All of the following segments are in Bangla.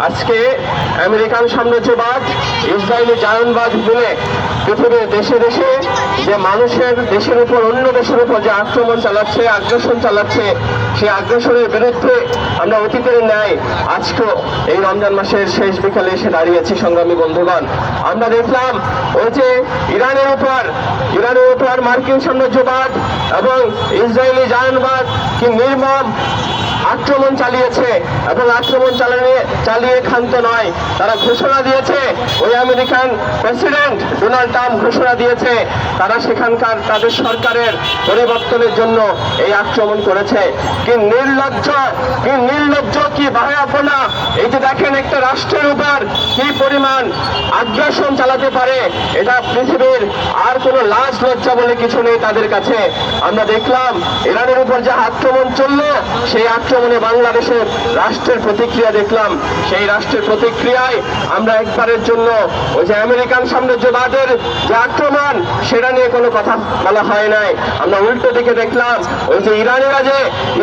আজকে আমেরিকান সাম্রাজ্যবাদ, ইসরায়েলি জায়নবাদ মিলে পৃথিবীর দেশে দেশে যে মানুষের দেশের উপর, অন্য দেশের উপর যে আক্রমণ চালাচ্ছে, আগ্রাসন চালাচ্ছে, সেই আগ্রাসনের বিরুদ্ধে আমরা অতীতের ন্যায় আজকেও এই রমজান মাসের শেষ বিকালে এসে দাঁড়িয়েছি। সংগ্রামী বন্ধুগণ, আমরা দেখলাম ওই যে ইরানের উপর মার্কিন সাম্রাজ্যবাদ এবং ইসরায়েলি জায়নবাদ কি নির্মম আক্রমণ চালিয়েছে, এবং আক্রমণ চালিয়ে ক্ষান্ত নয়, তারা ঘোষণা দিয়েছে, ওই আমেরিকান প্রেসিডেন্ট ডোনাল্ড ট্রাম্প ঘোষণা দিয়েছে তারা সেখানকার তাদের সরকারের পরিবর্তনের জন্য এই আক্রমণ করেছে। কি নির্লজ্জ, কি বাহায়াপনা! এই যে দেখেন, একটা রাষ্ট্রের উপর কি পরিমাণ আগ্রাসন চালাতে পারে, এটা পৃথিবীর আর কোনো লাজ লজ্জা বলে কিছু নেই তাদের কাছে। আমরা দেখলাম ইরানের উপর যে আক্রমণ চললো, সেই আক্রমণে বাংলাদেশের রাষ্ট্রের প্রতিক্রিয়া দেখলাম। সেই রাষ্ট্রের প্রতিক্রিয়ায় আমরা একবারের জন্য ওই যে আমেরিকান সাম্রাজ্যবাদের যে আক্রমণ, সেটা নিয়ে কোনো কথা বলা হয় নাই। আমরা উল্টো দিকে দেখলাম ওই যে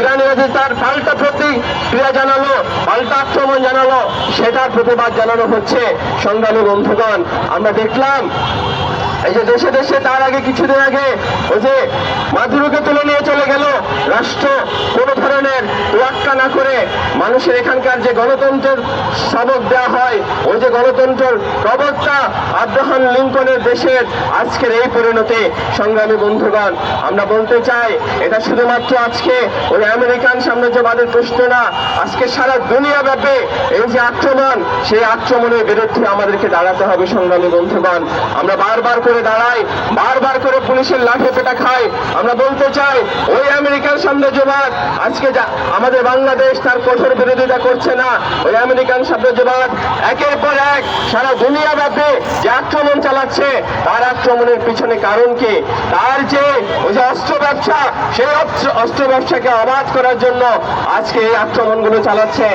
ইরানিরা যে তার পাল্টা প্রতিক্রিয়া জানালো, পাল্টা আক্রমণ জানালো, সেটার প্রতিবাদ জানানো হচ্ছে। সংগ্রামী বন্ধুগণ, আমরা দেখলাম এই যে দেশে দেশে তার আগে কিছুদিন আগে ওই যে মাদুরোকে তুলে নিয়ে চলে গেল রাষ্ট্র, কোনো ধরনের তোয়াক্কা না করে মানুষের এখানকার যে গণতন্ত্রের সবক দেওয়া হয়, ওই যে গণতন্ত্রের প্রবক্তা আব্রাহাম লিঙ্কনের দেশের আজকের এই পরিণতি। সংগ্রামী বন্ধুগণ, আমরা বলতে চাই, এটা শুধুমাত্র আজকে ওই আমেরিকান সাম্রাজ্যবাদের প্রশ্ন না, আজকে সারা দুনিয়া ব্যাপী এই যে আক্রমণ, সেই আক্রমণের বিরুদ্ধে আমাদেরকে দাঁড়াতে হবে। সংগ্রামী বন্ধুগণ, আমরা বারবার করে দাঁড়াই, বারবার করে পুলিশের লাঠি পেটা খাই। আমরা বলতে চাই, ওই আমেরিকান সাম্রাজ্যবাদ আজকে আমাদের বাংলাদেশ তার কঠোর বিরোধিতা করছে না। ওই আমেরিকান সাম্রাজ্যবাদ একের পর এক সারা দুনিয়া ব্যাপী যে আক্রমণ চালাচ্ছে, তার আক্রমণের পিছনে কারণ কি? তার যে ওই যে অস্ত্র ব্যবসা, সেই অস্ত্র ব্যবসাকে অবাধ করার জন্য আজকে এই আক্রমণগুলো চালাচ্ছে।